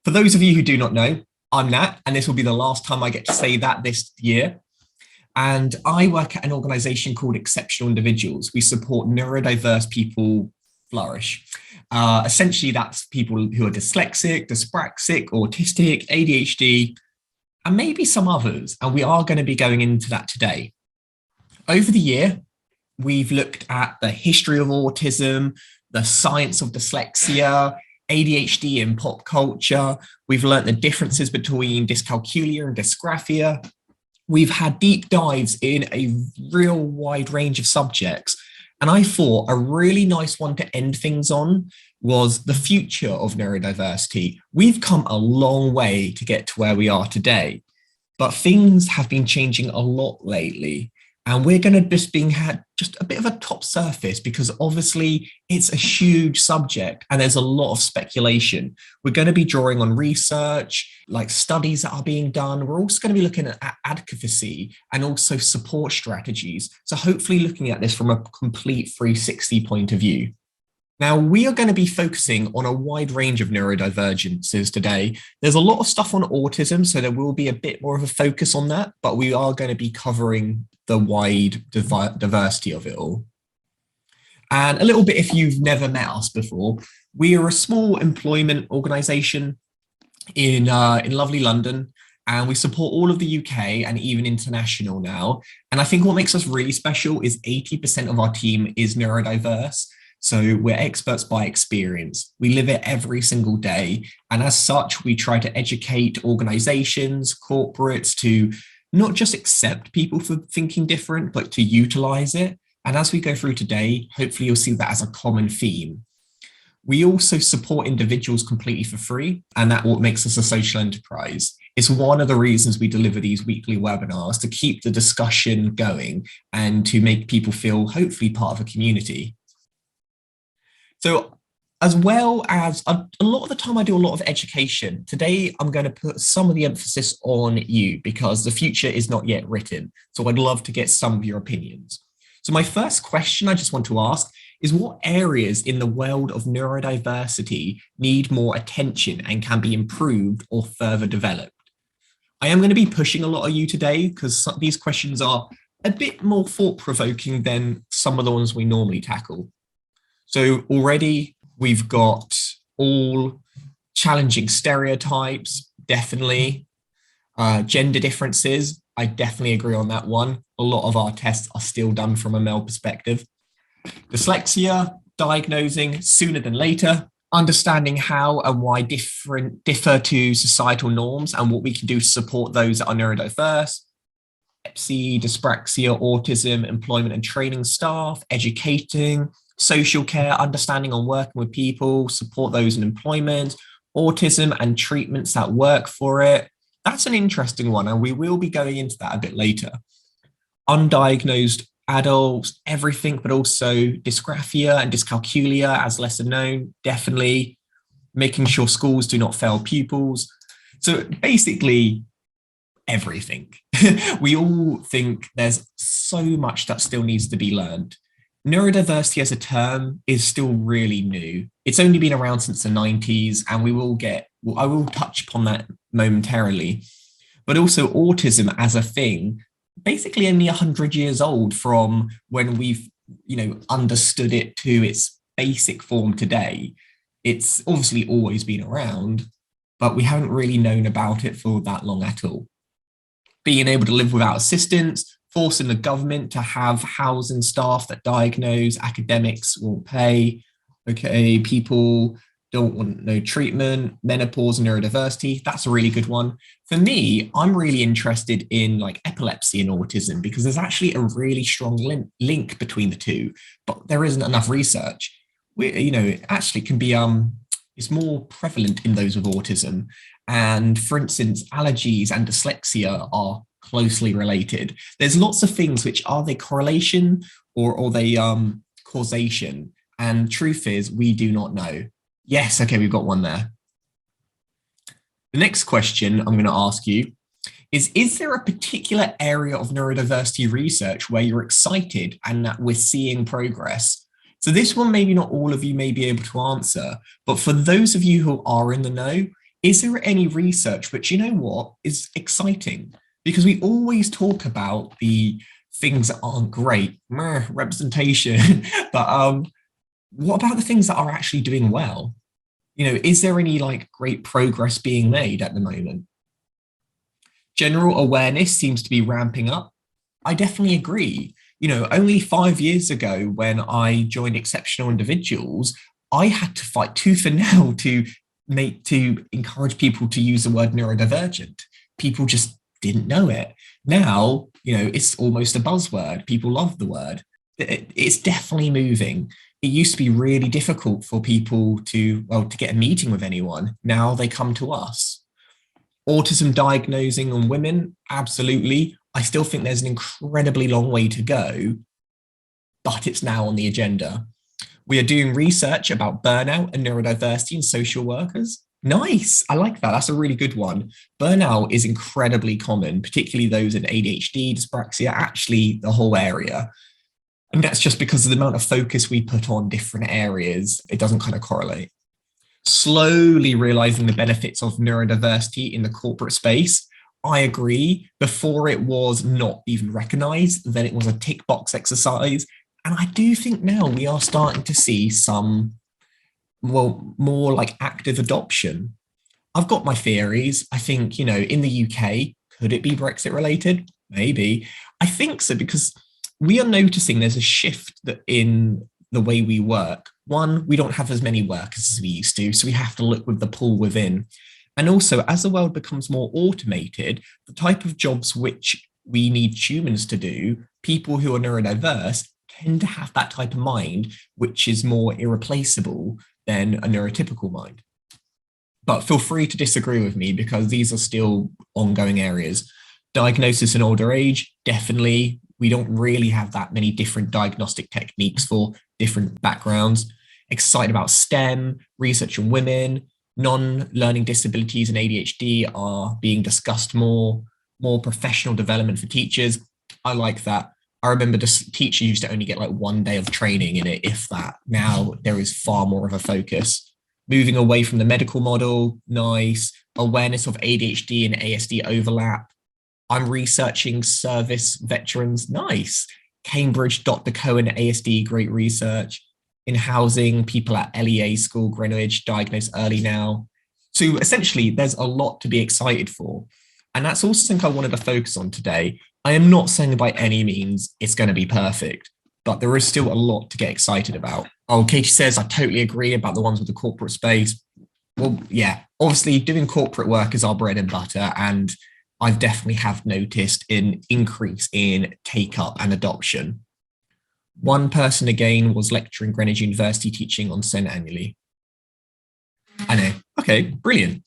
For those of you who do not know, I'm Nat, and this will be the last time I get to say that this year. And I work at an organization called Exceptional Individuals. We support neurodiverse people flourish. Essentially, that's people who are dyslexic, dyspraxic, autistic, ADHD, and maybe some others. And we are going to be going into that today. Over the year, we've looked at the history of autism, the science of dyslexia, ADHD in pop culture. We've learned the differences between dyscalculia and dysgraphia. We've had deep dives in a real wide range of subjects. And I thought a really nice one to end things on was the future of neurodiversity. We've come a long way to get to where we are today, but things have been changing a lot lately. And we're going to just had just a bit of a top surface because obviously it's a huge subject and there's a lot of speculation. We're going to be drawing on research, like studies that are being done. We're also going to be looking at advocacy and also support strategies. So hopefully looking at this from a complete 360 point of view. Now, we are going to be focusing on a wide range of neurodivergences today. There's a lot of stuff on autism, so there will be a bit more of a focus on that, but we are going to be covering the wide diversity of it all. And a little bit, if you've never met us before, we are a small employment organisation in lovely London, and we support all of the UK and even international now. And I think what makes us really special is 80% of our team is neurodiverse. So we're experts by experience. We live it every single day. And as such, we try to educate organizations, corporates to not just accept people for thinking different, but to utilize it. And as we go through today, hopefully you'll see that as a common theme. We also support individuals completely for free, and that's what makes us a social enterprise. It's one of the reasons we deliver these weekly webinars, to keep the discussion going and to make people feel hopefully part of a community. So as well as a lot of the time I do a lot of education, today I'm going to put some of the emphasis on you because the future is not yet written. So I'd love to get some of your opinions. So my first question I just want to ask is, what areas in the world of neurodiversity need more attention and can be improved or further developed? I am going to be pushing a lot of you today because these questions are a bit more thought-provoking than some of the ones we normally tackle. So already we've got all challenging stereotypes, definitely. Gender differences, I definitely agree on that one. A lot of our tests are still done from a male perspective. Dyslexia, diagnosing sooner than later, understanding how and why differ to societal norms and what we can do to support those that are neurodiverse. Epilepsy, dyspraxia, autism, employment and training staff, educating, social care, understanding on working with people, support those in employment, autism and treatments that work for it. That's an interesting one, and we will be going into that a bit later. Undiagnosed adults, everything, but also dysgraphia and dyscalculia as lesser known, definitely. Making sure schools do not fail pupils. So basically, everything. We all think there's so much that still needs to be learned. Neurodiversity as a term is still really new. It's only been around since the 90s, and I will touch upon that momentarily. But also autism as a thing, basically only 100 years old from when we've, understood it to its basic form today. It's obviously always been around, but we haven't really known about it for that long at all. Being able to live without assistance, forcing the government to have housing staff that diagnose, academics won't pay, people don't want no treatment, menopause and neurodiversity, that's a really good one. For me, I'm really interested in like epilepsy and autism because there's actually a really strong link between the two, but there isn't enough research. It actually can be, it's more prevalent in those with autism. And for instance, allergies and dyslexia are closely related. There's lots of things which are they correlation or are they causation? And truth is, we do not know. Yes, okay, we've got one there. The next question I'm going to ask you is there a particular area of neurodiversity research where you're excited and that we're seeing progress? So this one, maybe not all of you may be able to answer, but for those of you who are in the know, Is there any research, which you know what is exciting? Because we always talk about the things that aren't great, representation, but what about the things that are actually doing well? Is there any like great progress being made at the moment? General awareness seems to be ramping up. I definitely agree. Only 5 years ago when I joined Exceptional Individuals, I had to fight tooth and nail to encourage people to use the word neurodivergent. People just didn't know it. Now, it's almost a buzzword. People love the word. It's definitely moving. It used to be really difficult for people to get a meeting with anyone. Now they come to us. Autism diagnosing on women, absolutely. I still think there's an incredibly long way to go, but it's now on the agenda. We are doing research about burnout and neurodiversity in social workers. Nice. I like that. That's a really good one. Burnout is incredibly common, particularly those in ADHD, dyspraxia, actually the whole area. And that's just because of the amount of focus we put on different areas. It doesn't kind of correlate. Slowly realizing the benefits of neurodiversity in the corporate space. I agree. Before it was not even recognized, then it was a tick box exercise. And I do think now we are starting to see some, more like active adoption. I've got my theories. I think, in the UK, could it be Brexit related? Maybe. I think so, because we are noticing there's a shift in the way we work. One, we don't have as many workers as we used to, so we have to look with the pool within. And also, as the world becomes more automated, the type of jobs which we need humans to do, people who are neurodiverse tend to have that type of mind, which is more irreplaceable than a neurotypical mind. But feel free to disagree with me, because these are still ongoing areas. Diagnosis in older age, definitely. We don't really have that many different diagnostic techniques for different backgrounds. Excited about STEM, research on women, non-learning disabilities and ADHD are being discussed more professional development for teachers. I like that. I remember the teacher used to only get like 1 day of training in it, if that. Now there is far more of a focus. Moving away from the medical model, nice. Awareness of ADHD and ASD overlap. I'm researching service veterans, nice. Cambridge, Dr. Cohen, ASD, great research. In housing, people at LEA School, Greenwich, diagnosed early now. So essentially, there's a lot to be excited for. And that's also something I wanted to focus on today. I am not saying by any means it's going to be perfect, but there is still a lot to get excited about. Oh, Katie says, I totally agree about the ones with the corporate space. Well, yeah, obviously doing corporate work is our bread and butter, and I've definitely have noticed an increase in take up and adoption. One person again was lecturing Greenwich University, teaching on SEN annually. I know. Okay, brilliant.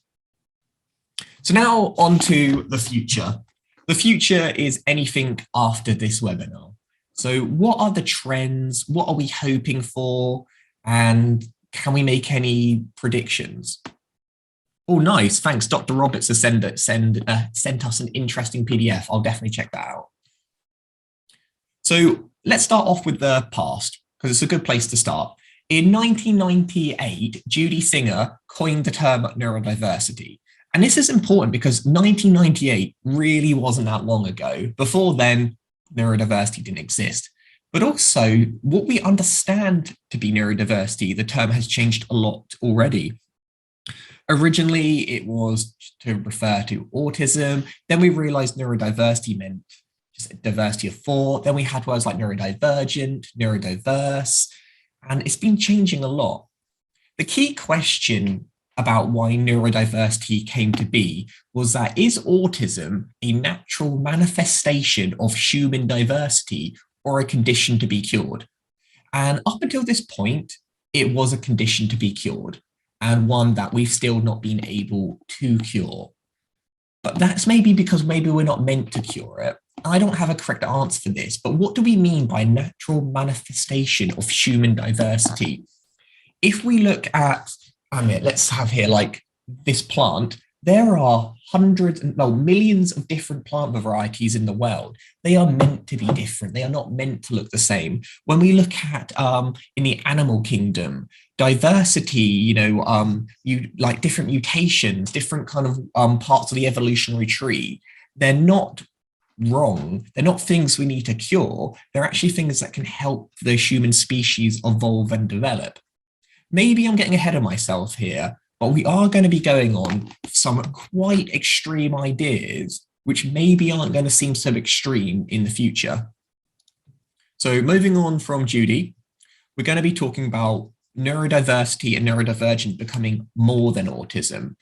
So now on to the future. The future is anything after this webinar. So what are the trends? What are we hoping for? And can we make any predictions? Oh, nice. Thanks. Dr. Roberts has sent us an interesting PDF. I'll definitely check that out. So let's start off with the past, because it's a good place to start. In 1998, Judy Singer coined the term neurodiversity. And this is important because 1998 really wasn't that long ago. Before then, neurodiversity didn't exist. But also, what we understand to be neurodiversity, the term has changed a lot already. Originally, it was to refer to autism. Then we realized neurodiversity meant just diversity of thought. Then we had words like neurodivergent, neurodiverse, and it's been changing a lot. The key question about why neurodiversity came to be was that, is autism a natural manifestation of human diversity or a condition to be cured? And up until this point, it was a condition to be cured, and one that we've still not been able to cure. But that's maybe because we're not meant to cure it. I don't have a correct answer for this, but what do we mean by natural manifestation of human diversity? If we look at, let's have here like this plant, there are millions of different plant varieties in the world. They are meant to be different. They are not meant to look the same. When we look at in the animal kingdom, diversity, you like different mutations, different kind of parts of the evolutionary tree. They're not wrong. They're not things we need to cure. They're actually things that can help the human species evolve and develop. Maybe I'm getting ahead of myself here, but we are going to be going on some quite extreme ideas, which maybe aren't going to seem so extreme in the future. So moving on from Judy, we're going to be talking about neurodiversity and neurodivergent becoming more than autism.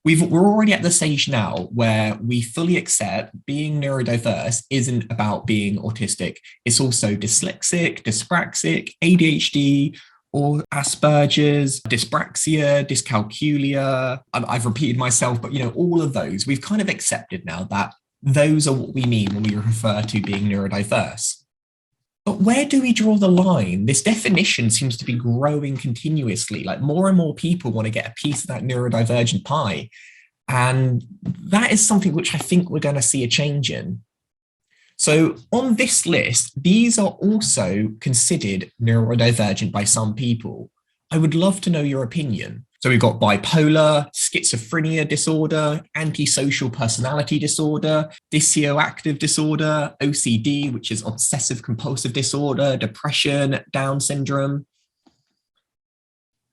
We're already at the stage now where we fully accept being neurodiverse isn't about being autistic. It's also dyslexic, dyspraxic, ADHD, or Asperger's, dyspraxia, dyscalculia. I've repeated myself, but all of those, we've kind of accepted now that those are what we mean when we refer to being neurodiverse. But where do we draw the line? This definition seems to be growing continuously. Like more and more people want to get a piece of that neurodivergent pie. And that is something which I think we're going to see a change in. So on this list, these are also considered neurodivergent by some people. I would love to know your opinion. So we've got bipolar, schizophrenia disorder, antisocial personality disorder, dissociative disorder, OCD, which is obsessive compulsive disorder, depression, Down syndrome.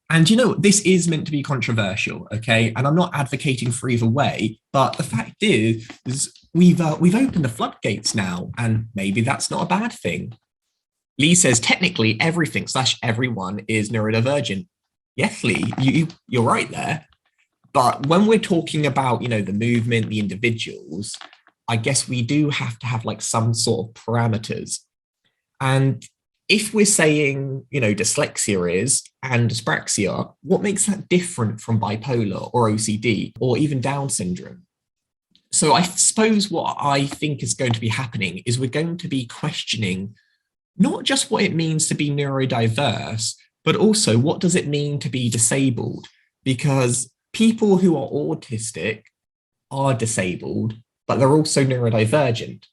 And this is meant to be controversial, okay? And I'm not advocating for either way, but the fact is we've opened the floodgates now, and maybe that's not a bad thing. Lee says technically everything / everyone is neurodivergent. Yes, Lee, you're right there. But when we're talking about, the movement, the individuals, I guess we do have to have like some sort of parameters. And if we're saying, dyslexia is and dyspraxia, what makes that different from bipolar or OCD or even Down syndrome? So I suppose what I think is going to be happening is we're going to be questioning not just what it means to be neurodiverse, but also what does it mean to be disabled? Because people who are autistic are disabled, but they're also neurodivergent.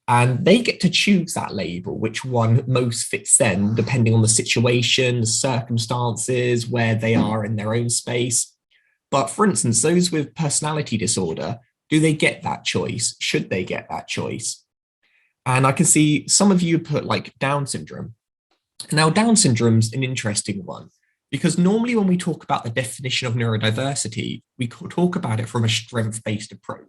And they get to choose that label, which one most fits them, depending on the situation, the circumstances, where they are in their own space. But for instance, those with personality disorder, do they get that choice? Should they get that choice? And I can see some of you put like Down syndrome. Now, Down syndrome's an interesting one because normally when we talk about the definition of neurodiversity, we talk about it from a strength-based approach.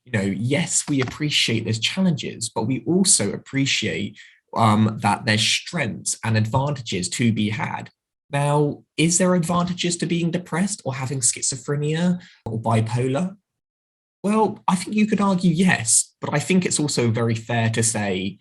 Yes, we appreciate there's challenges, but we also appreciate that there's strengths and advantages to be had. Now, is there advantages to being depressed or having schizophrenia or bipolar? Well, I think you could argue yes, but I think it's also very fair to say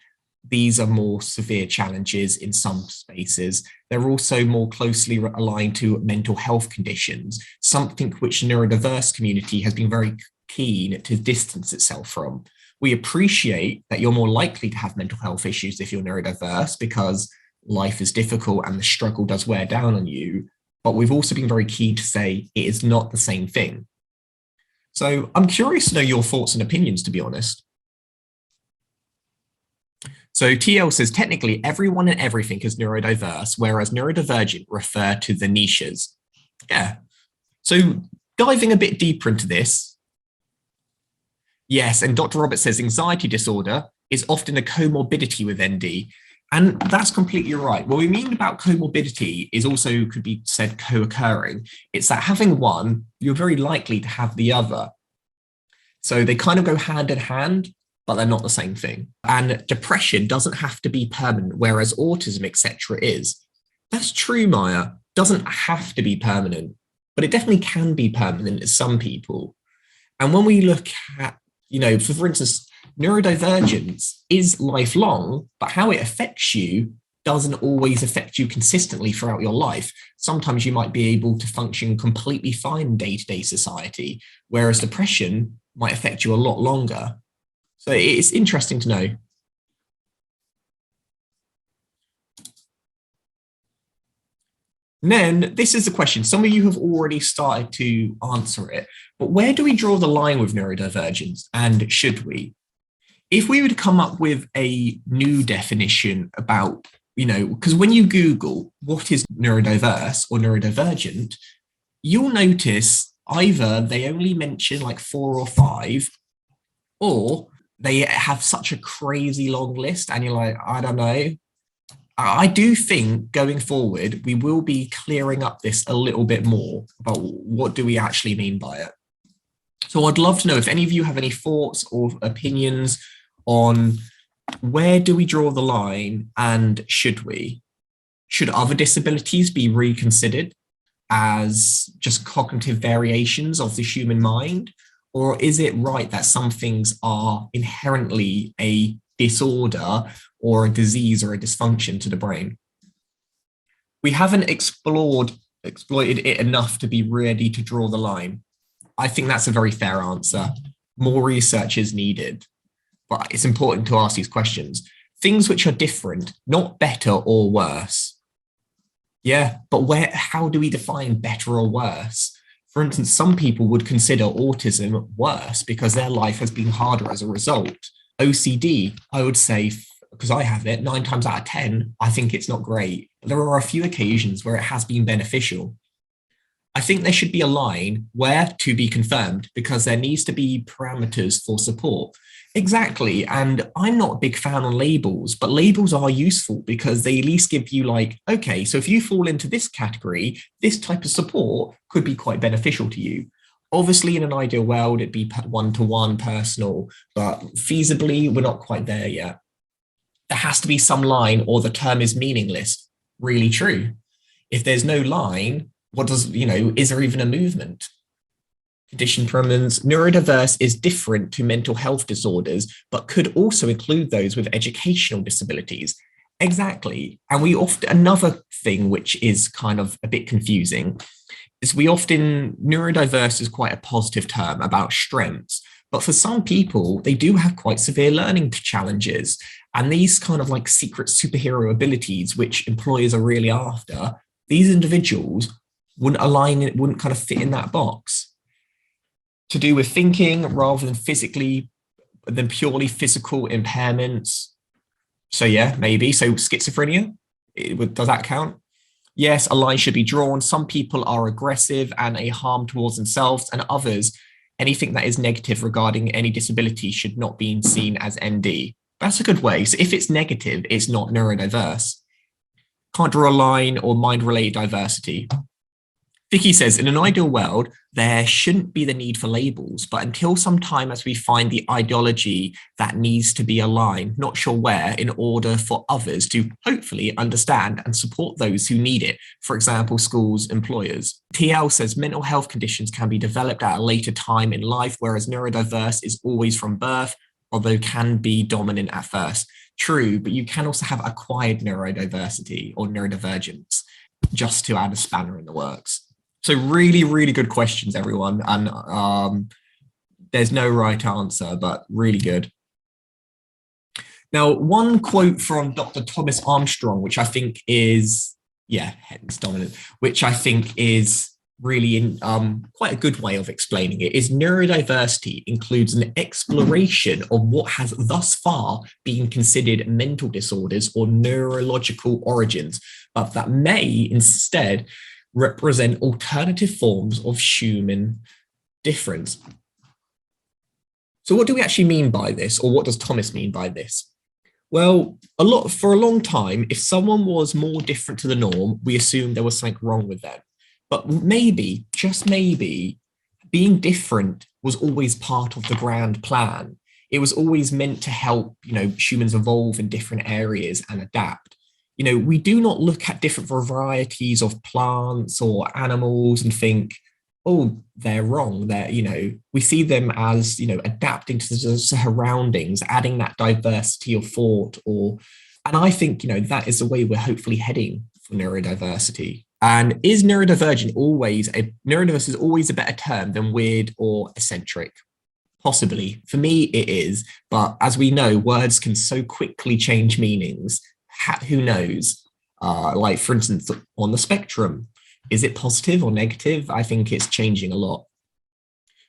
these are more severe challenges in some spaces. They're also more closely aligned to mental health conditions, something which the neurodiverse community has been very keen to distance itself from. We appreciate that you're more likely to have mental health issues if you're neurodiverse because life is difficult and the struggle does wear down on you. But we've also been very keen to say it is not the same thing. So I'm curious to know your thoughts and opinions, to be honest. So TL says, technically, everyone and everything is neurodiverse, whereas neurodivergent refer to the niches. Yeah. So diving a bit deeper into this. Yes, and Dr. Roberts says anxiety disorder is often a comorbidity with ND. And that's completely right. What we mean about comorbidity is also could be said co-occurring. It's that having one, you're very likely to have the other. So they kind of go hand in hand, but they're not the same thing. And depression doesn't have to be permanent, whereas autism, etc. is. That's true, Maya. Doesn't have to be permanent, but it definitely can be permanent to some people. And when we look at, for instance, neurodivergence is lifelong, but how it affects you doesn't always affect you consistently throughout your life. Sometimes you might be able to function completely fine in day-to-day society, whereas depression might affect you a lot longer. So it's interesting to know. And then this is the question. Some of you have already started to answer it, but where do we draw the line with neurodivergence, and should we? If we were to come up with a new definition about because when you Google what is neurodiverse or neurodivergent, you'll notice either they only mention like 4 or 5, or they have such a crazy long list and you're like, I don't know. I do think going forward, we will be clearing up this a little bit more about what do we actually mean by it. So I'd love to know if any of you have any thoughts or opinions on where do we draw the line, and should other disabilities be reconsidered as just cognitive variations of the human mind? Or is it right that some things are inherently a disorder or a disease or a dysfunction to the brain? We haven't exploited it enough to be ready to draw the line. I think that's a very fair answer. More research is needed, but it's important to ask these questions. Things which are different, not better or worse. Yeah, but how do we define better or worse? For instance, some people would consider autism worse because their life has been harder as a result. OCD, I would say, because I have it, 9 times out of 10, I think it's not great. There are a few occasions where it has been beneficial. I think there should be a line where to be confirmed, because there needs to be parameters for support. Exactly. And I'm not a big fan on labels, but labels are useful because they at least give you like, okay, so if you fall into this category, this type of support could be quite beneficial to you. Obviously, in an ideal world, it'd be one-to-one personal, but feasibly, we're not quite there yet. There has to be some line or the term is meaningless. Really true. If there's no line, is there even a movement? Condition prominence. Neurodiverse is different to mental health disorders, but could also include those with educational disabilities. Exactly. And another thing which is kind of a bit confusing is neurodiverse is quite a positive term about strengths, but for some people, they do have quite severe learning challenges. And these kind of like secret superhero abilities, which employers are really after, these individuals wouldn't kind of fit in that box. To do with thinking rather than purely physical impairments. So yeah, maybe. So schizophrenia, does that count? Yes, a line should be drawn. Some people are aggressive and a harm towards themselves, and others, anything that is negative regarding any disability should not be seen as ND. That's a good way. So if it's negative, it's not neurodiverse. Can't draw a line or mind-related diversity. Vicky says, in an ideal world, there shouldn't be the need for labels, but until some time as we find the ideology that needs to be aligned, not sure where, in order for others to hopefully understand and support those who need it. For example, schools, employers. TL says mental health conditions can be developed at a later time in life, whereas neurodiverse is always from birth, although can be dominant at first. True, but you can also have acquired neurodiversity or neurodivergence, just to add a spanner in the works. So really, really good questions, everyone. And there's no right answer, but really good. Now, one quote from Dr. Thomas Armstrong, which I think is, hence dominant, which I think is really quite a good way of explaining it, is neurodiversity includes an exploration of what has thus far been considered mental disorders or neurological origins, but that may instead represent alternative forms of human difference. So what do we actually mean by this, or what does Thomas mean by this? Well, for a long time, if someone was more different to the norm, we assumed there was something wrong with them. But maybe, just maybe, being different was always part of the grand plan. It was always meant to help, humans evolve in different areas and adapt. We do not look at different varieties of plants or animals and think, oh, they're wrong. We see them as, adapting to the surroundings, adding that diversity of thought, and I think, that is the way we're hopefully heading for neurodiversity. And is neurodiverse is always a better term than weird or eccentric? Possibly. For me, it is. But as we know, words can so quickly change meanings. Who knows? Like, for instance, on the spectrum, is it positive or negative? I think it's changing a lot.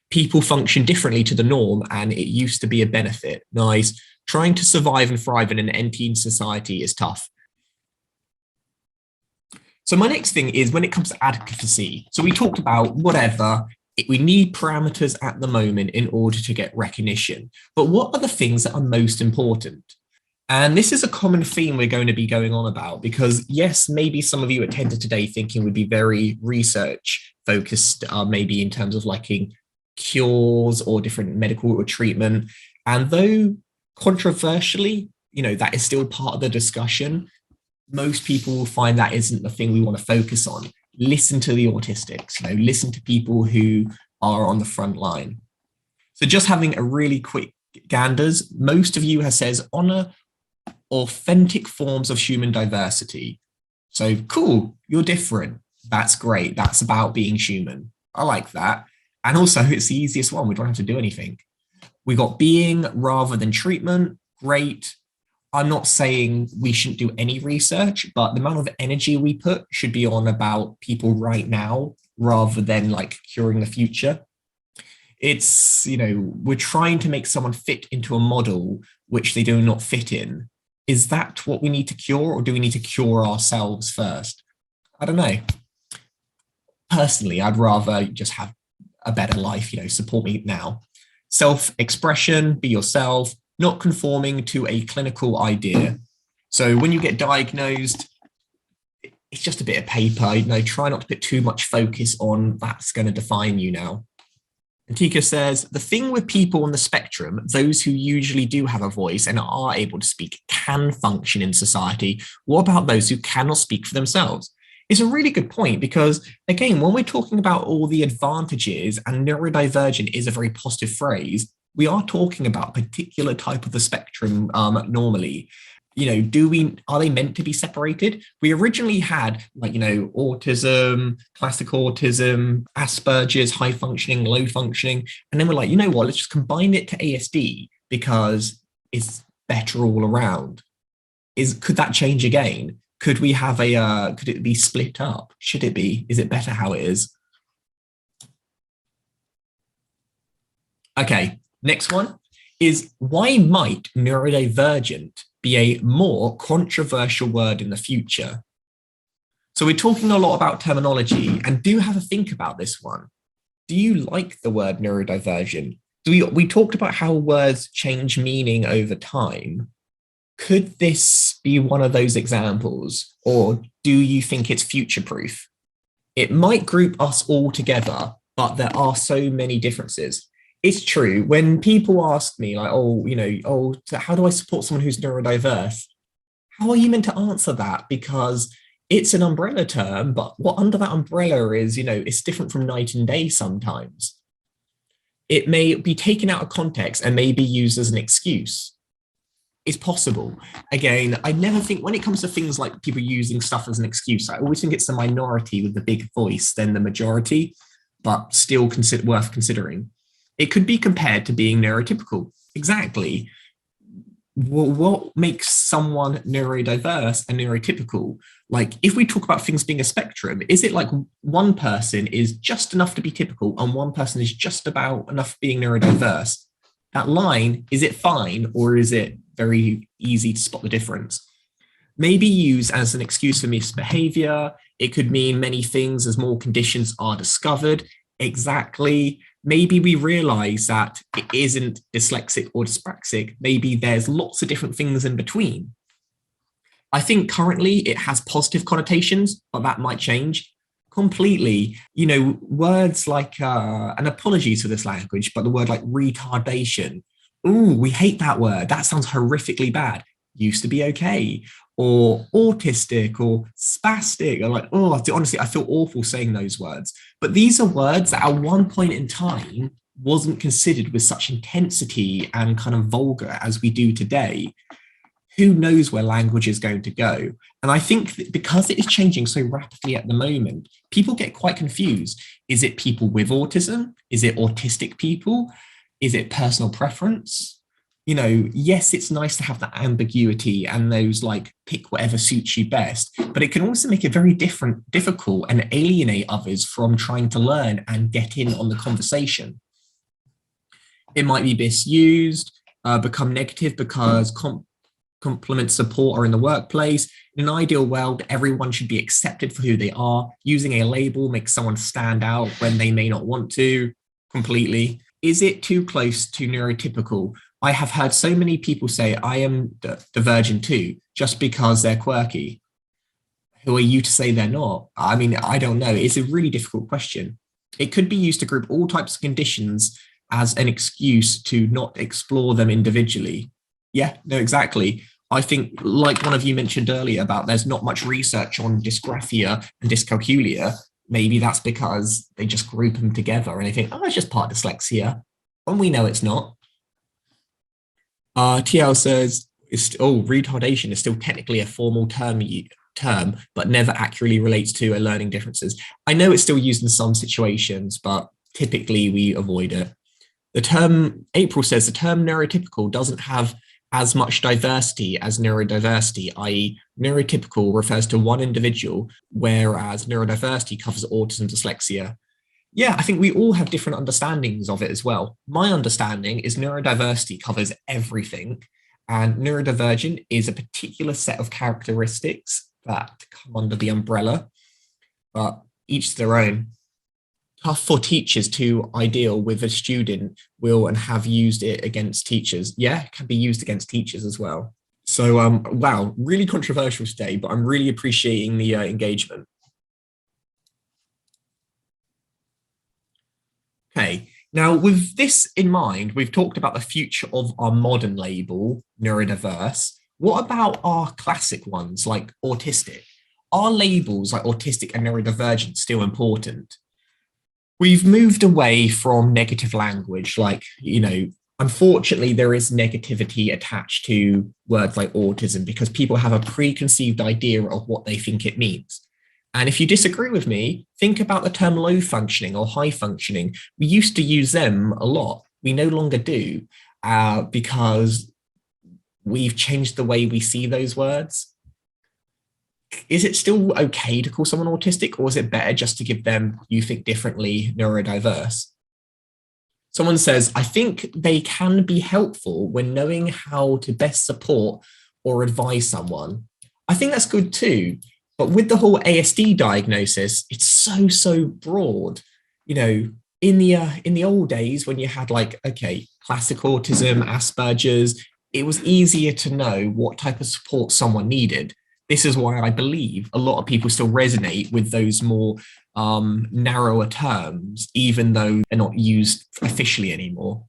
People function differently to the norm, and it used to be a benefit. Nice. Trying to survive and thrive in an NT society is tough. So my next thing is when it comes to advocacy. So we talked about whatever, we need parameters at the moment in order to get recognition. But what are the things that are most important? And this is a common theme we're going to be going on about because, yes, maybe some of you attended today thinking we'd be very research focused, maybe in terms of liking cures or different medical or treatment. And though controversially, that is still part of the discussion, most people will find that isn't the thing we want to focus on. Listen to the autistics, listen to people who are on the front line. So just having a really quick ganders, most of you have says honor authentic forms of human diversity. So cool, you're different. That's great. That's about being human. I like that. And also it's the easiest one. We don't have to do anything. We got being rather than treatment. Great. I'm not saying we shouldn't do any research, but the amount of energy we put should be on about people right now rather than like curing the future. It's, we're trying to make someone fit into a model which they do not fit in. Is that what we need to cure, or do we need to cure ourselves first? I don't know. Personally, I'd rather just have a better life, support me now. Self-expression, be yourself, not conforming to a clinical idea. So when you get diagnosed, it's just a bit of paper, try not to put too much focus on that's going to define you now. Antika says, the thing with people on the spectrum, those who usually do have a voice and are able to speak can function in society. What about those who cannot speak for themselves? It's a really good point because, again, when we're talking about all the advantages, and neurodivergent is a very positive phrase, we are talking about a particular type of the spectrum normally. Are they meant to be separated? We originally had autism, classic autism, Asperger's, high functioning, low functioning. And then we're like, let's just combine it to ASD because it's better all around. Could that change again? Could we have could it be split up? Should it be? Is it better how it is? Okay, next one is why might neurodivergent be a more controversial word in the future? So we're talking a lot about terminology, and do have a think about this one. Do you like the word neurodivergent? We talked about how words change meaning over time. Could this be one of those examples, or do you think it's future-proof? It might group us all together, but there are so many differences. It's true. When people ask me like, so how do I support someone who's neurodiverse? How are you meant to answer that? Because it's an umbrella term, but what under that umbrella is, it's different from night and day sometimes. It may be taken out of context and may be used as an excuse. It's possible. Again, I never think when it comes to things like people using stuff as an excuse, I always think it's the minority with the big voice than the majority, but still worth considering. It could be compared to being neurotypical. Exactly. Well, what makes someone neurodiverse and neurotypical? Like, if we talk about things being a spectrum, is it like one person is just enough to be typical and one person is just about enough being neurodiverse? That line, is it fine, or is it very easy to spot the difference? Maybe used as an excuse for misbehavior. It could mean many things as more conditions are discovered. Exactly. Maybe we realize that it isn't dyslexic or dyspraxic. Maybe there's lots of different things in between. I think currently it has positive connotations, but that might change completely. Words like, and apologies for this language, but the word like retardation. Ooh, we hate that word. That sounds horrifically bad. Used to be okay. Or autistic or spastic. Or like, honestly, I feel awful saying those words. But these are words that at one point in time wasn't considered with such intensity and kind of vulgar as we do today. Who knows where language is going to go? And I think that because it is changing so rapidly at the moment, people get quite confused. Is it people with autism? Is it autistic people? Is it personal preference? Yes, it's nice to have that ambiguity and those like pick whatever suits you best, but it can also make it very difficult and alienate others from trying to learn and get in on the conversation. It might be misused, become negative because complement support or in the workplace. In an ideal world, everyone should be accepted for who they are. Using a label makes someone stand out when they may not want to completely. Is it too close to neurotypical? I have heard so many people say I am divergent too, just because they're quirky. Who are you to say they're not? I mean, I don't know. It's a really difficult question. It could be used to group all types of conditions as an excuse to not explore them individually. Yeah, no, exactly. I think, like one of you mentioned earlier about there's not much research on dysgraphia and dyscalculia. Maybe that's because they just group them together and they think, oh, it's just part of dyslexia. And we know it's not. TL says, retardation is still technically a formal term, but never accurately relates to a learning differences. I know it's still used in some situations, but typically we avoid it. The term, April says, the term neurotypical doesn't have as much diversity as neurodiversity, i.e. neurotypical refers to one individual, whereas neurodiversity covers autism, dyslexia. Yeah, I think we all have different understandings of it as well. My understanding is neurodiversity covers everything, and neurodivergent is a particular set of characteristics that come under the umbrella, but each their own. Tough for teachers to ideal with a student will and have used it against teachers. Yeah, it can be used against teachers as well. So, wow, really controversial today, but I'm really appreciating the engagement. Okay, now with this in mind, we've talked about the future of our modern label, neurodiverse. What about our classic ones like autistic? Are labels like autistic and neurodivergent still important? We've moved away from negative language, like, unfortunately, there is negativity attached to words like autism because people have a preconceived idea of what they think it means. And if you disagree with me, think about the term low functioning or high functioning. We used to use them a lot. We no longer do because we've changed the way we see those words. Is it still okay to call someone autistic, or is it better just to give them, you think differently, neurodiverse? Someone says, I think they can be helpful when knowing how to best support or advise someone. I think that's good too. But with the whole ASD diagnosis, it's so broad. In the old days when you had classic autism, Asperger's, it was easier to know what type of support someone needed. This is why I believe a lot of people still resonate with those more narrower terms, even though they're not used officially anymore.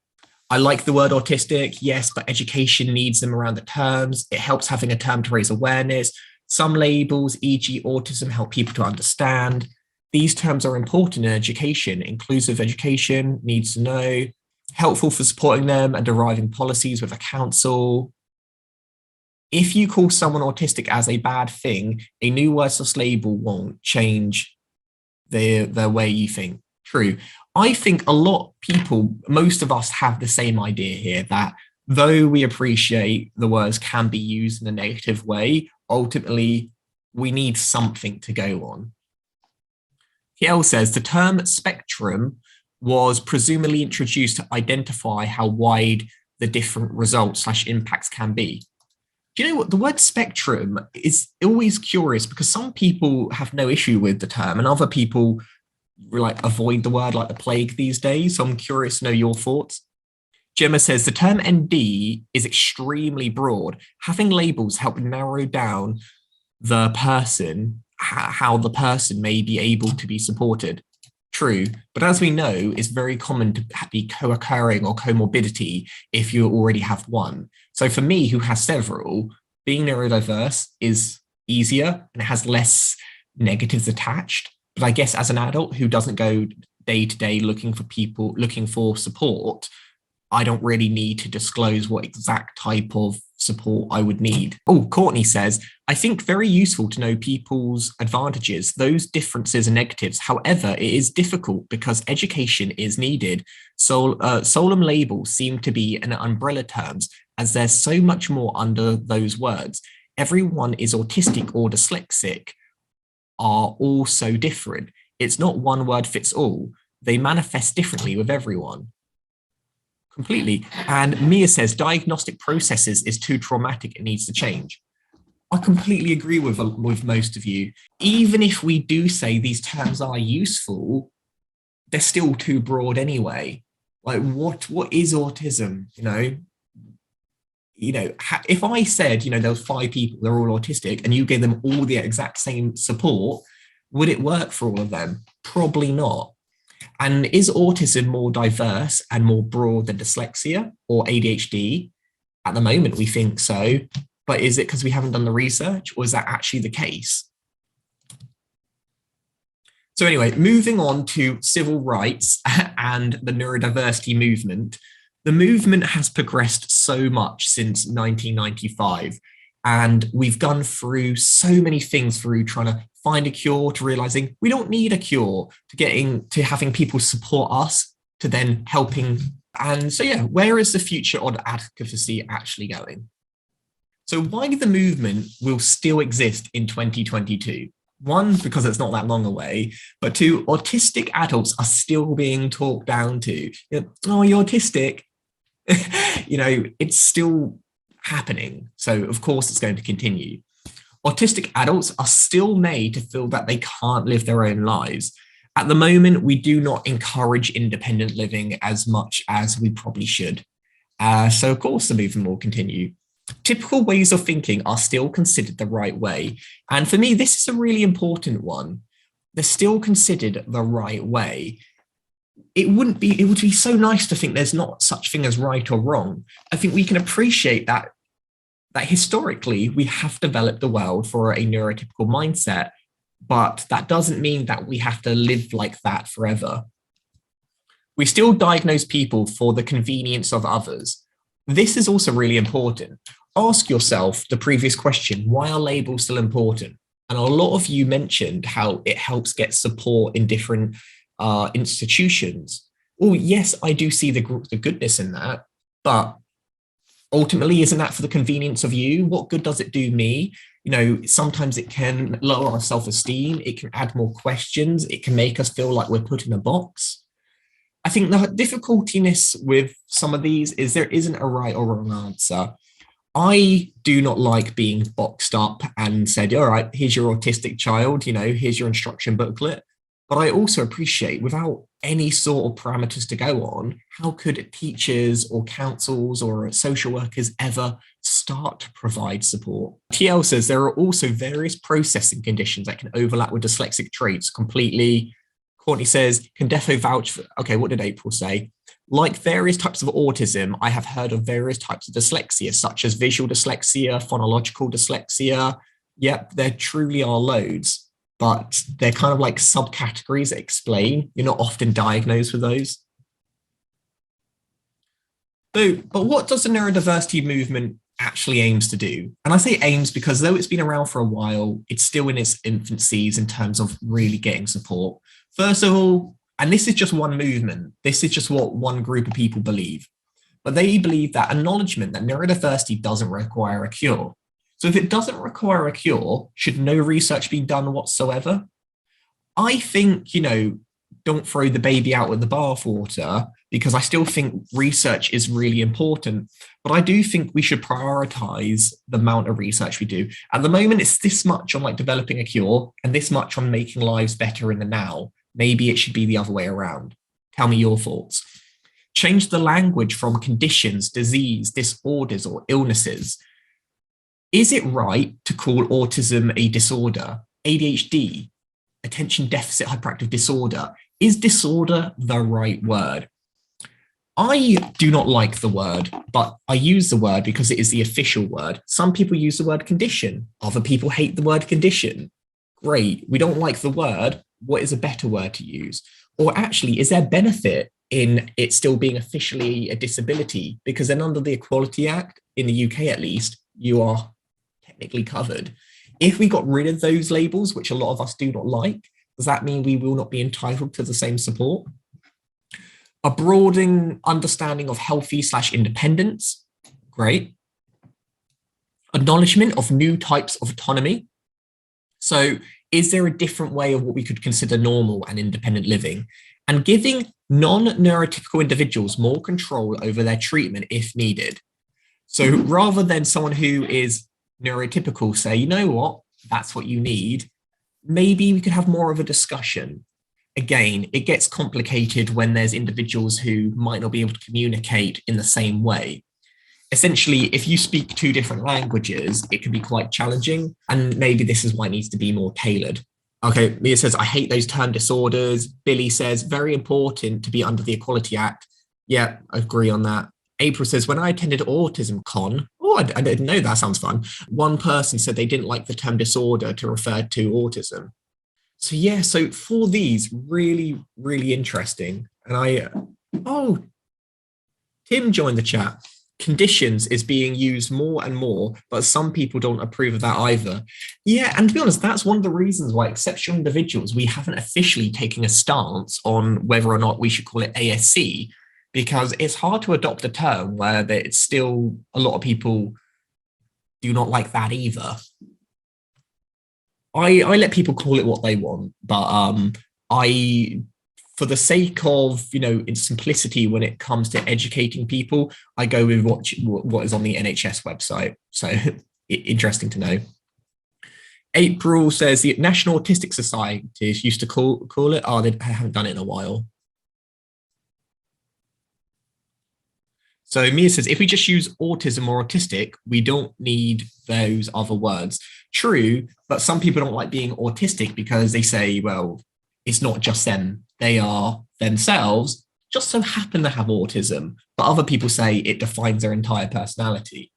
I like the word autistic, yes, but education needs them around the terms. It helps having a term to raise awareness. Some labels, e.g. autism, help people to understand. These terms are important in education. Inclusive education needs to know, helpful for supporting them and deriving policies with a council. If you call someone autistic as a bad thing, a new words label won't change the way you think. True. I think a lot of people, most of us have the same idea here that though we appreciate the words can be used in a negative way, ultimately we need something to go on. Kiel says the term spectrum was presumably introduced to identify how wide the different results/impacts can be. Do you know what? The word spectrum is always curious because some people have no issue with the term and other people avoid the word like the plague these days. So I'm curious to know your thoughts. Gemma says the term ND is extremely broad. Having labels help narrow down the person, how the person may be able to be supported. True, but as we know, it's very common to be co-occurring or comorbidity if you already have one. So for me, who has several, being neurodiverse is easier and it has less negatives attached. But I guess as an adult who doesn't go day to day looking for support, I don't really need to disclose what exact type of support I would need. Oh, Courtney says, I think very useful to know people's advantages, those differences and negatives. However, it is difficult because education is needed. So solemn labels seem to be an umbrella terms as there's so much more under those words. Everyone is autistic or dyslexic are all so different. It's not one word fits all. They manifest differently with everyone. Completely. And Mia says diagnostic processes is too traumatic. It needs to change. I completely agree with most of you. Even if we do say these terms are useful, they're still too broad anyway. Like what is autism? If I said, there was 5 people, they're all autistic, and you gave them all the exact same support, would it work for all of them? Probably not. And is autism more diverse and more broad than dyslexia or ADHD? At the moment, we think so. But is it because we haven't done the research, or is that actually the case? So anyway, moving on to civil rights and the neurodiversity movement. The movement has progressed so much since 1995. And we've gone through so many things through trying to find a cure, to realizing we don't need a cure, to getting to having people support us, to then helping. And so, yeah, where is the future of advocacy actually going? So why the movement will still exist in 2022? 1, because it's not that long away, but 2, autistic adults are still being talked down to. Oh, you're autistic. It's still happening. So of course it's going to continue. Autistic adults are still made to feel that they can't live their own lives. At the moment, we do not encourage independent living as much as we probably should. So of course the movement will continue. Typical ways of thinking are still considered the right way. And for me, this is a really important one. They're still considered the right way. It would be so nice to think there's not such thing as right or wrong. I think we can appreciate that historically we have developed the world for a neurotypical mindset, but that doesn't mean that we have to live like that forever. We still diagnose people for the convenience of others. This is also really important. Ask yourself the previous question, why are labels still important? And a lot of you mentioned how it helps get support in different institutions. Well, yes, I do see the goodness in that, but ultimately, isn't that for the convenience of you? What good does it do me? Sometimes it can lower our self-esteem. It can add more questions. It can make us feel like we're put in a box. I think the difficultiness with some of these is there isn't a right or wrong answer. I do not like being boxed up and said, all right, here's your autistic child, here's your instruction booklet. But I also appreciate, without any sort of parameters to go on, how could teachers or councils or social workers ever start to provide support? TL says there are also various processing conditions that can overlap with dyslexic traits completely. Courtney says, can defo vouch for, okay, what did April say? Like various types of autism, I have heard of various types of dyslexia, such as visual dyslexia, phonological dyslexia. Yep, there truly are loads, but they're kind of like subcategories that explain. You're not often diagnosed with those. But what does the neurodiversity movement actually aims to do? And I say aims because though it's been around for a while, it's still in its infancies in terms of really getting support. First of all, and this is just one movement, this is just what one group of people believe, but they believe that acknowledgement that neurodiversity doesn't require a cure. So if it doesn't require a cure, should no research be done whatsoever? I think, don't throw the baby out with the bathwater, because I still think research is really important, but I do think we should prioritize the amount of research we do. At the moment, it's this much on developing a cure and this much on making lives better in the now. Maybe it should be the other way around. Tell me your thoughts. Change the language from conditions, disease, disorders, or illnesses. Is it right to call autism a disorder? ADHD, attention deficit hyperactive disorder. Is disorder the right word? I do not like the word, but I use the word because it is the official word. Some people use the word condition. Other people hate the word condition. Great. We don't like the word. What is a better word to use? Or actually, is there benefit in it still being officially a disability? Because then under the Equality Act, in the UK at least, you are technically covered. If we got rid of those labels, which a lot of us do not like, does that mean we will not be entitled to the same support? A broadening understanding of healthy/independence, great. Acknowledgement of new types of autonomy. So is there a different way of what we could consider normal and independent living? And giving non-neurotypical individuals more control over their treatment if needed. So rather than someone who is neurotypical say, you know what, that's what you need, maybe we could have more of a discussion. Again, it gets complicated when there's individuals who might not be able to communicate in the same way. Essentially, if you speak two different languages, it can be quite challenging, and maybe this is why it needs to be more tailored. Okay, Mia says, I hate those term disorders. Billy says, very important to be under the Equality Act. Yeah, I agree on that. April says, when I attended Autism Con, I didn't know, that sounds fun. One person said they didn't like the term disorder to refer to autism. So yeah, so for these, really, really interesting. And Tim joined the chat. Conditions is being used more and more, but some people don't approve of that either. Yeah, and to be honest, that's one of the reasons why exceptional individuals, we haven't officially taken a stance on whether or not we should call it ASC, because it's hard to adopt a term where it's still a lot of people do not like that either. I let people call it what they want, but for the sake of, in simplicity, when it comes to educating people, I go with what is on the NHS website. So interesting to know. April says the National Autistic Societies used to call it. Oh, they haven't done it in a while. So Mia says, if we just use autism or autistic, we don't need those other words. True, but some people don't like being autistic because they say, well, it's not just them. They are themselves, just so happen to have autism. But other people say it defines their entire personality.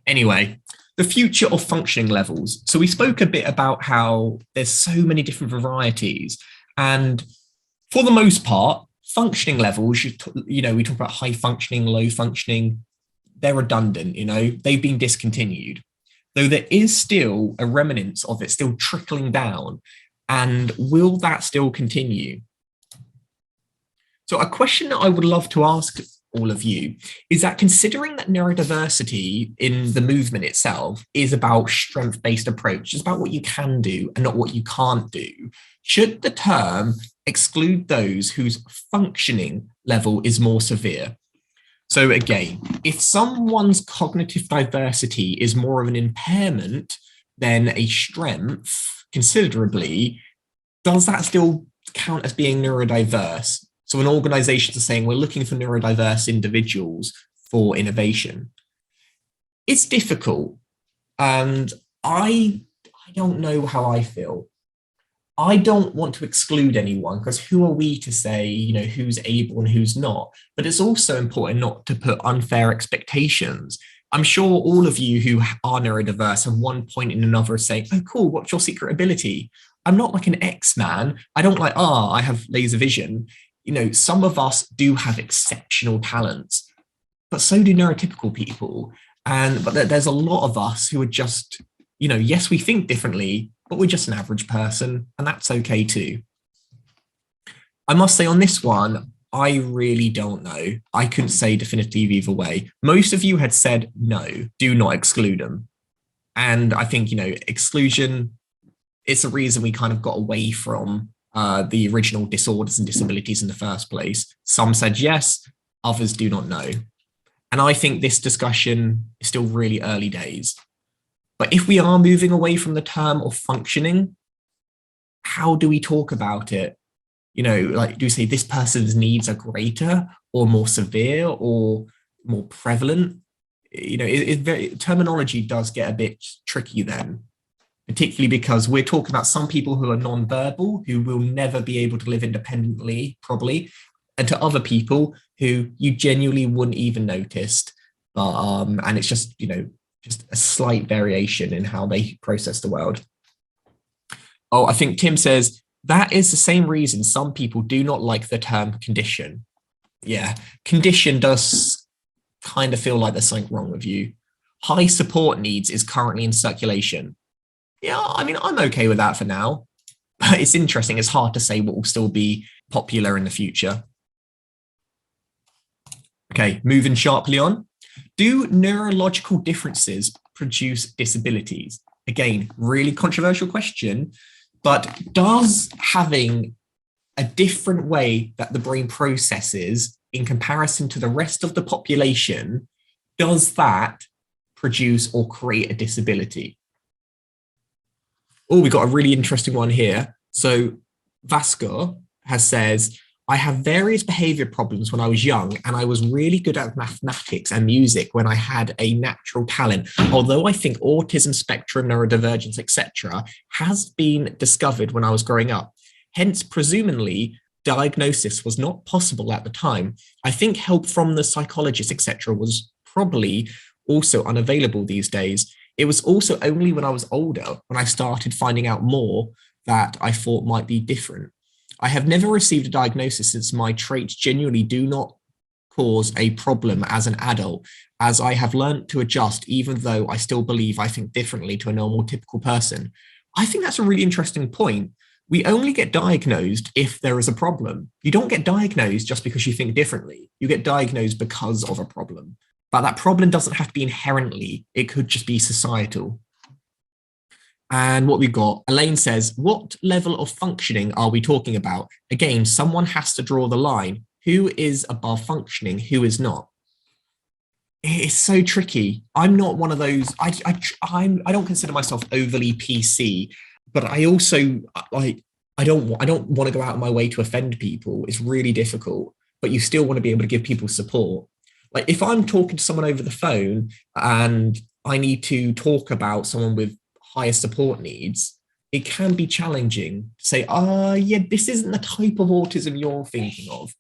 Anyway, the future of functioning levels. So we spoke a bit about how there's so many different varieties. And for the most part, functioning levels, we talk about high functioning, low functioning, they're redundant, they've been discontinued. Though there is still a remnant of it still trickling down. And will that still continue? So a question that I would love to ask all of you is that, considering that neurodiversity in the movement itself is about strength-based approach, it's about what you can do and not what you can't do, should the term exclude those whose functioning level is more severe? So again, if someone's cognitive diversity is more of an impairment than a strength considerably, does that still count as being neurodiverse? So when organizations are saying we're looking for neurodiverse individuals for innovation, it's difficult. And I don't know how I feel. I don't want to exclude anyone, because who are we to say, who's able and who's not? But it's also important not to put unfair expectations. I'm sure all of you who are neurodiverse at one point in another say, oh, cool, what's your secret ability? I'm not like an X-Man. I don't I have laser vision. Some of us do have exceptional talents, but so do neurotypical people. But there's a lot of us who are just, yes, we think differently, but we're just an average person, and that's okay too. I must say on this one, I really don't know. I couldn't say definitively either way. Most of you had said, no, do not exclude them. And I think, exclusion, it's a reason we kind of got away from the original disorders and disabilities in the first place. Some said yes, others do not know. And I think this discussion is still really early days. But if we are moving away from the term of functioning, how do we talk about it? Do we say this person's needs are greater or more severe or more prevalent? Terminology does get a bit tricky then, particularly because we're talking about some people who are non-verbal, who will never be able to live independently, probably, and to other people who you genuinely wouldn't even notice. And it's just, just a slight variation in how they process the world. Oh, I think Tim says, that is the same reason some people do not like the term condition. Yeah, condition does kind of feel like there's something wrong with you. High support needs is currently in circulation. Yeah, I'm okay with that for now. But it's interesting. It's hard to say what will still be popular in the future. Okay, moving sharply on. Do neurological differences produce disabilities? Again, really controversial question, but does having a different way that the brain processes in comparison to the rest of the population, does that produce or create a disability? Oh, we got a really interesting one here. So Vasco has says, I have various behavior problems when I was young, and I was really good at mathematics and music when I had a natural talent. Although I think autism spectrum, neurodivergence, etc., has been discovered when I was growing up. Hence, presumably, diagnosis was not possible at the time. I think help from the psychologist, etc., was probably also unavailable these days. It was also only when I was older when I started finding out more that I thought might be different. I have never received a diagnosis since my traits genuinely do not cause a problem as an adult, as I have learned to adjust, even though I still believe I think differently to a normal, typical person. I think that's a really interesting point. We only get diagnosed if there is a problem. You don't get diagnosed just because you think differently. You get diagnosed because of a problem. But that problem doesn't have to be inherently, it could just be societal. And what we've got, Elaine says, what level of functioning are we talking about? Again, someone has to draw the line. Who is above functioning? Who is not? It's so tricky. I'm not one of those. I don't consider myself overly PC, but I also I don't want to go out of my way to offend people. It's really difficult, but you still want to be able to give people support. Like if I'm talking to someone over the phone and I need to talk about someone with higher support needs, it can be challenging to say, yeah, this isn't the type of autism you're thinking of.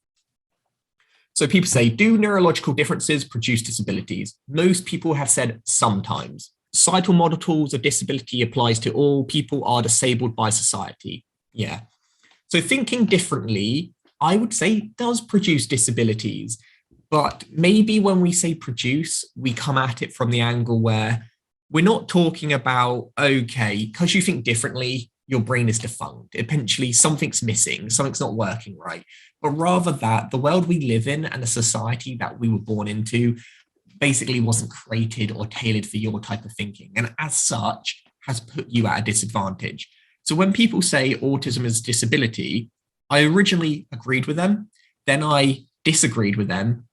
So people say, do neurological differences produce disabilities? Most people have said sometimes. Societal model tools of disability applies to all people are disabled by society. Yeah. So thinking differently, I would say, does produce disabilities. But maybe when we say produce, we come at it from the angle where we're not talking about, okay, because you think differently, your brain is defunct. Eventually, something's missing, something's not working right. But rather that the world we live in and the society that we were born into basically wasn't created or tailored for your type of thinking. And as such, has put you at a disadvantage. So when people say autism is a disability, I originally agreed with them, then I disagreed with them,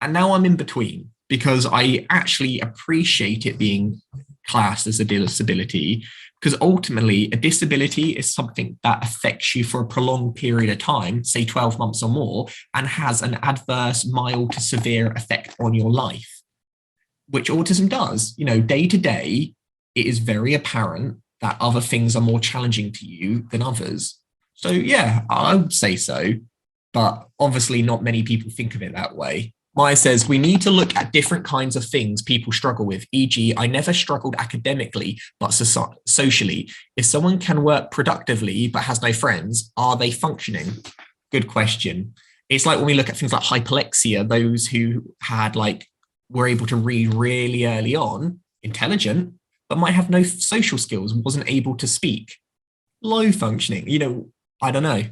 and now I'm in between because I actually appreciate it being classed as a disability, because ultimately a disability is something that affects you for a prolonged period of time, say 12 months or more, and has an adverse, mild to severe effect on your life, which autism does. You know, day to day, it is very apparent that other things are more challenging to you than others. So yeah, I would say so, but obviously not many people think of it that way. Maya says, we need to look at different kinds of things people struggle with, e.g. I never struggled academically, but socially. If someone can work productively but has no friends, are they functioning? Good question. It's like when we look at things like hyperlexia, those who were able to read really early on, intelligent, but might have no social skills, wasn't able to speak. Low functioning, I don't know.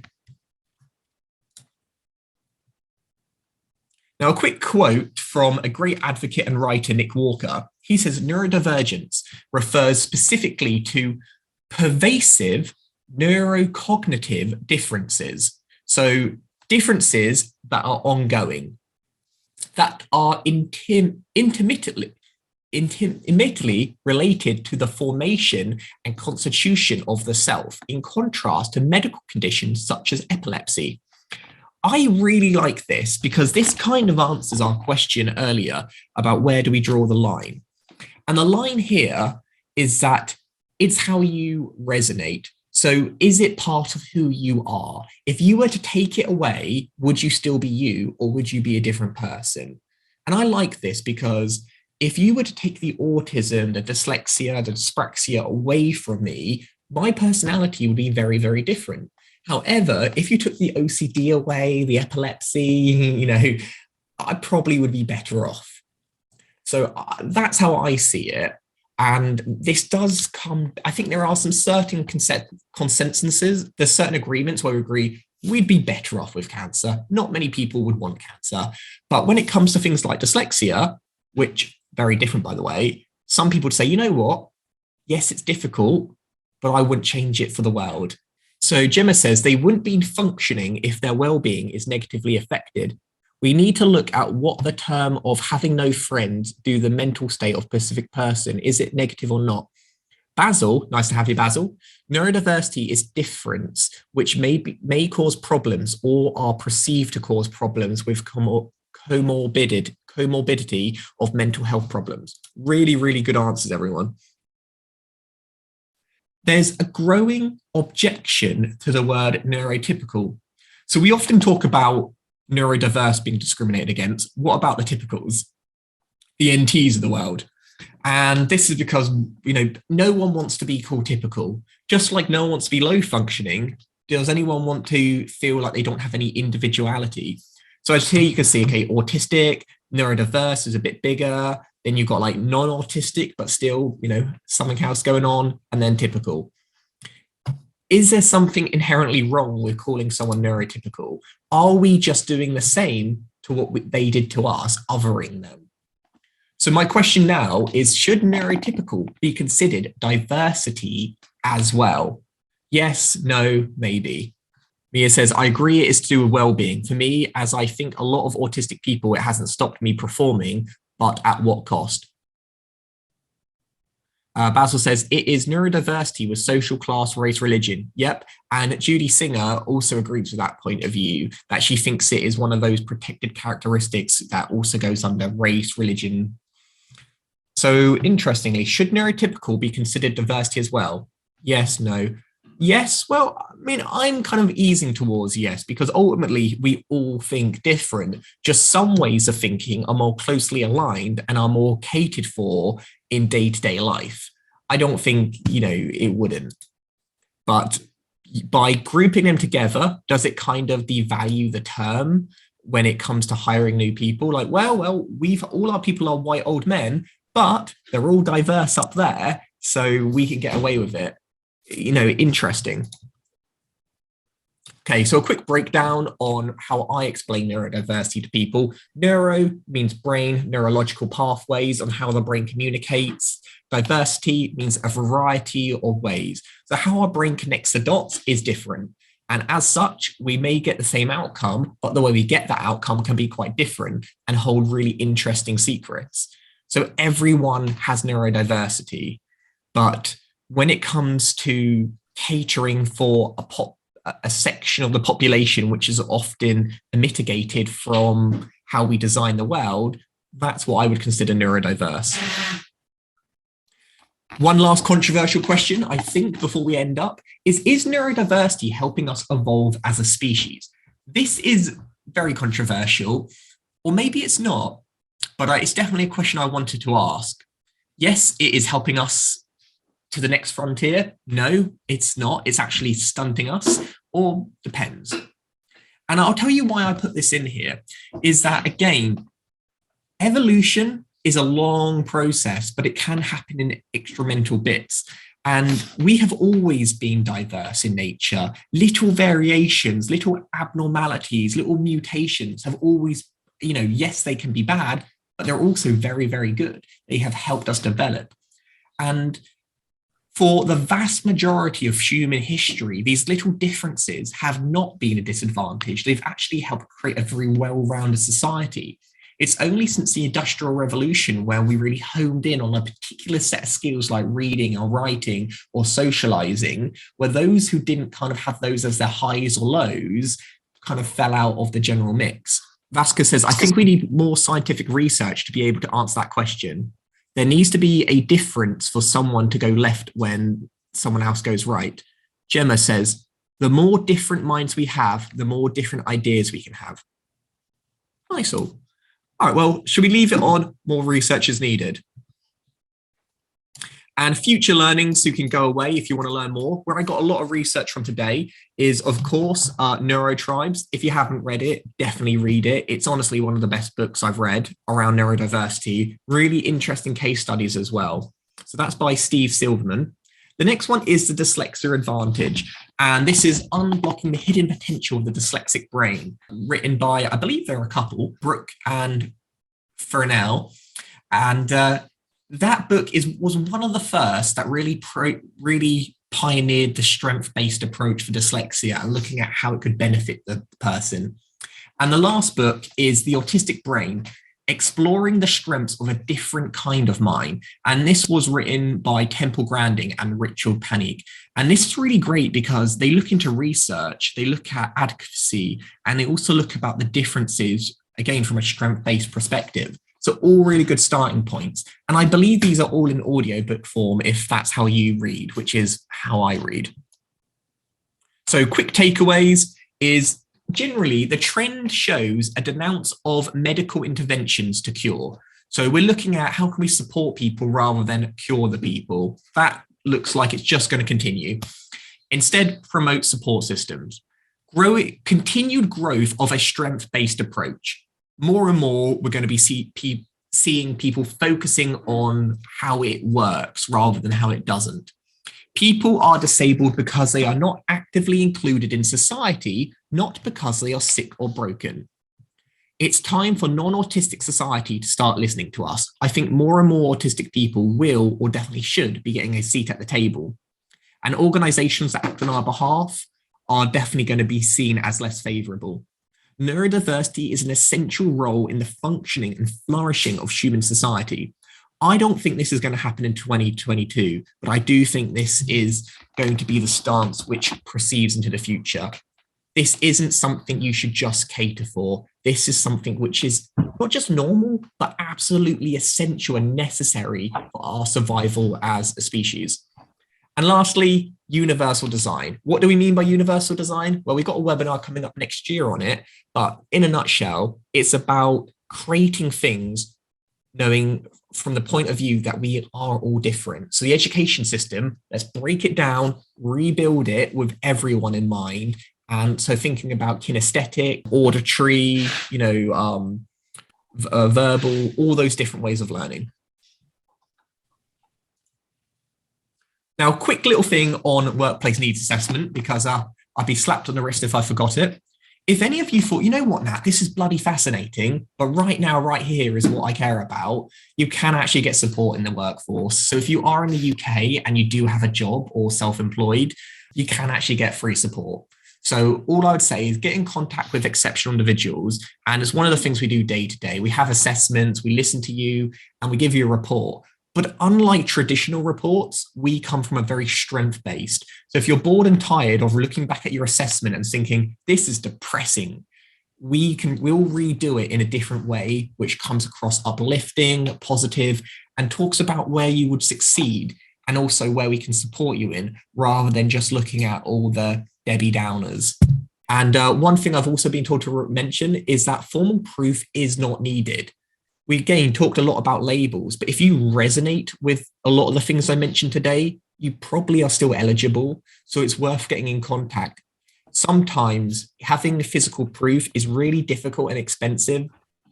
Now, a quick quote from a great advocate and writer, Nick Walker. He says, neurodivergence refers specifically to pervasive neurocognitive differences. So differences that are ongoing, that are intimately related to the formation and constitution of the self, in contrast to medical conditions such as epilepsy. I really like this because this kind of answers our question earlier about where do we draw the line. And the line here is that it's how you resonate. So is it part of who you are? If you were to take it away, would you still be you, or would you be a different person? And I like this because if you were to take the autism, the dyslexia, the dyspraxia away from me, my personality would be very, very different. However, if you took the OCD away, the epilepsy, I probably would be better off. So that's how I see it. And this does come, I think there are some certain consensuses, there's certain agreements where we agree we'd be better off with cancer. Not many people would want cancer. But when it comes to things like dyslexia, which very different, by the way, some people would say, you know what? Yes, it's difficult, but I wouldn't change it for the world. So Gemma says they wouldn't be functioning if their well-being is negatively affected. We need to look at what the term of having no friends do the mental state of a specific person. Is it negative or not? Basil, nice to have you, Basil. Neurodiversity is difference, which may cause problems or are perceived to cause problems with comorbidity of mental health problems. Really, really good answers, everyone. There's a growing objection to the word neurotypical. So we often talk about neurodiverse being discriminated against. What about the typicals? The NTs of the world. And this is because, no one wants to be called typical. Just like no one wants to be low functioning, does anyone want to feel like they don't have any individuality? So as here you can see, okay, autistic, neurodiverse is a bit bigger. Then you've got like non-autistic, but still, something else going on, and then typical. Is there something inherently wrong with calling someone neurotypical? Are we just doing the same to what they did to us, othering them? So my question now is, should neurotypical be considered diversity as well? Yes, no, maybe. Mia says, I agree it is to do with well-being. For me, as I think a lot of autistic people, it hasn't stopped me performing, but at what cost? Basil says, it is neurodiversity with social, class, race, religion. Yep. And Judy Singer also agrees with that point of view, that she thinks it is one of those protected characteristics that also goes under race, religion. So interestingly, should neurotypical be considered diversity as well? Yes, no. Yes, well, I'm kind of easing towards yes, because ultimately we all think different. Just some ways of thinking are more closely aligned and are more catered for in day-to-day life. I don't think, it wouldn't. But by grouping them together, does it kind of devalue the term when it comes to hiring new people? Like, well, all our people are white old men, but they're all diverse up there, so we can get away with it. Interesting. Okay, so a quick breakdown on how I explain neurodiversity to people. Neuro means brain, neurological pathways on how the brain communicates. Diversity means a variety of ways. So how our brain connects the dots is different. And as such, we may get the same outcome, but the way we get that outcome can be quite different and hold really interesting secrets. So everyone has neurodiversity, but when it comes to catering for a section of the population, which is often mitigated from how we design the world, that's what I would consider neurodiverse. One last controversial question, I think, before we end up, is neurodiversity helping us evolve as a species? This is very controversial, or maybe it's not, but it's definitely a question I wanted to ask. Yes, it is helping us to the next frontier. No, it's not. It's actually stunting us, or depends. And I'll tell you why I put this in here, is that, again, evolution is a long process, but it can happen in incremental bits. And we have always been diverse in nature. Little variations, little abnormalities, little mutations have always, yes, they can be bad, but they're also very, very good. They have helped us develop. And for the vast majority of human history, these little differences have not been a disadvantage. They've actually helped create a very well-rounded society. It's only since the Industrial Revolution where we really honed in on a particular set of skills like reading or writing or socializing, where those who didn't kind of have those as their highs or lows kind of fell out of the general mix. Vasquez says, I think we need more scientific research to be able to answer that question. There needs to be a difference for someone to go left when someone else goes right. Gemma says, the more different minds we have, the more different ideas we can have. Nice all. All right, well, should we leave it on more research is needed? And future learnings, you can go away if you want to learn more. Where I got a lot of research from today is, of course, Neurotribes. If you haven't read it, definitely read it. It's honestly one of the best books I've read around neurodiversity. Really interesting case studies as well. So that's by Steve Silverman. The next one is the Dyslexia Advantage. And this is Unblocking the Hidden Potential of the Dyslexic Brain, written by, I believe there are a couple, Brooke and Fernell. And that book was one of the first that really pioneered the strength-based approach for dyslexia and looking at how it could benefit the person. And the last book is The Autistic Brain, Exploring the Strengths of a Different Kind of Mind. And this was written by Temple Grandin and Richard Panik. And this is really great because they look into research, they look at advocacy, and they also look about the differences, again, from a strength-based perspective. So all really good starting points. And I believe these are all in audiobook form if that's how you read, which is how I read. So quick takeaways is generally the trend shows a denounce of medical interventions to cure. So we're looking at how can we support people rather than cure the people. That looks like it's just going to continue. Instead, promote support systems. Continued growth of a strength-based approach. More and more, we're going to be seeing people focusing on how it works rather than how it doesn't. People are disabled because they are not actively included in society, not because they are sick or broken. It's time for non-autistic society to start listening to us. I think more and more autistic people will, or definitely should, be getting a seat at the table. And organizations that act on our behalf are definitely going to be seen as less favorable. Neurodiversity is an essential role in the functioning and flourishing of human society. I don't think this is going to happen in 2022, but I do think this is going to be the stance which proceeds into the future. This isn't something you should just cater for. This is something which is not just normal, but absolutely essential and necessary for our survival as a species. And lastly, universal design. What do we mean by universal design? Well, we've got a webinar coming up next year on it, but in a nutshell, it's about creating things knowing from the point of view that we are all different. So the education system, let's break it down, rebuild it with everyone in mind. And so thinking about kinesthetic, auditory, verbal, all those different ways of learning. Now, quick little thing on workplace needs assessment, because I'd be slapped on the wrist if I forgot it. If any of you thought, you know what, Nat, this is bloody fascinating, but right now, right here is what I care about, you can actually get support in the workforce. So if you are in the UK and you do have a job or self-employed, you can actually get free support. So all I would say is get in contact with exceptional individuals. And it's one of the things we do day to day. We have assessments, we listen to you, and we give you a report. But unlike traditional reports, we come from a very strength-based. So if you're bored and tired of looking back at your assessment and thinking, this is depressing, we'll redo it in a different way, which comes across uplifting, positive, and talks about where you would succeed and also where we can support you in, rather than just looking at all the Debbie Downers. And one thing I've also been told to mention is that formal proof is not needed. We again talked a lot about labels, but if you resonate with a lot of the things I mentioned today, you probably are still eligible. So it's worth getting in contact. Sometimes having physical proof is really difficult and expensive,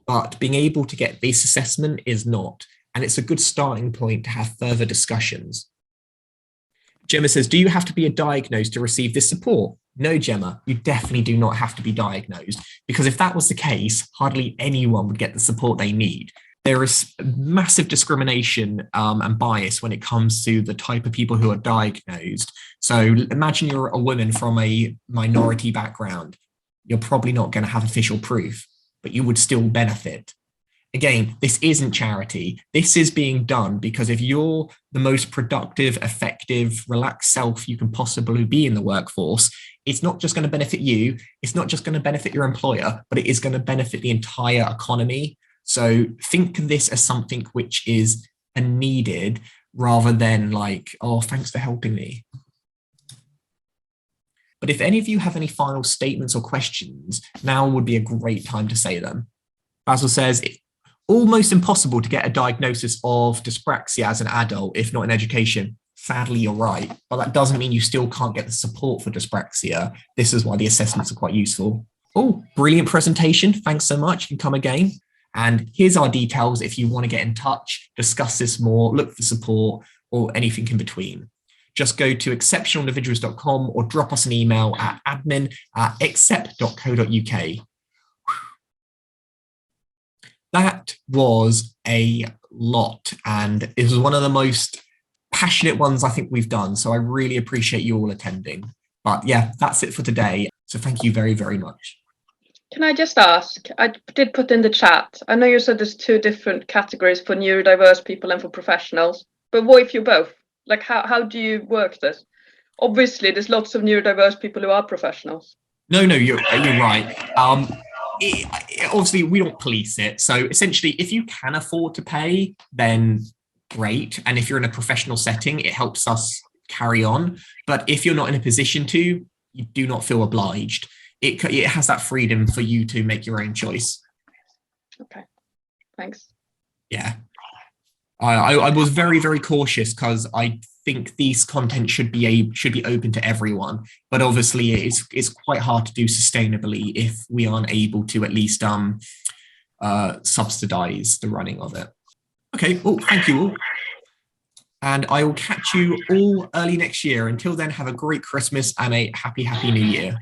but being able to get this assessment is not. And it's a good starting point to have further discussions. Gemma says, do you have to be diagnosed to receive this support? No, Gemma, you definitely do not have to be diagnosed, because if that was the case, hardly anyone would get the support they need. There is massive discrimination and bias when it comes to the type of people who are diagnosed. So imagine you're a woman from a minority background. You're probably not going to have official proof, but you would still benefit. Again, this isn't charity. This is being done because if you're the most productive, effective, relaxed self you can possibly be in the workforce, it's not just going to benefit you. It's not just going to benefit your employer, but it is going to benefit the entire economy. So think of this as something which is a needed rather than like, oh, thanks for helping me. But if any of you have any final statements or questions, now would be a great time to say them. Basil says, it's almost impossible to get a diagnosis of dyspraxia as an adult, if not in education. Sadly, you're right, but that doesn't mean you still can't get the support for dyspraxia. This is why the assessments are quite useful. Oh, brilliant presentation. Thanks so much. You can come again. And here's our details if you want to get in touch, discuss this more, look for support, or anything in between. Just go to exceptionalindividuals.com or drop us an email at admin@accept.co.uk. That was a lot, and it was one of the most passionate ones I think we've done. So I really appreciate you all attending. But yeah, that's it for today. So thank you very, very much. Can I just ask, I did put in the chat, I know you said there's 2 different categories for neurodiverse people and for professionals, but what if you're both? Like, how do you work this? Obviously, there's lots of neurodiverse people who are professionals. No, you're right. Obviously, we don't police it. So essentially, if you can afford to pay, then great. And if you're in a professional setting, it helps us carry on. But if you're not in a position to, you do not feel obliged. It has that freedom for you to make your own choice. Okay, thanks. Yeah. I was very, very cautious because I think these content should be open to everyone, but obviously it's quite hard to do sustainably if we aren't able to at least subsidize the running of it. Okay, well, thank you all. And I will catch you all early next year. Until then, have a great Christmas and a happy, happy New Year.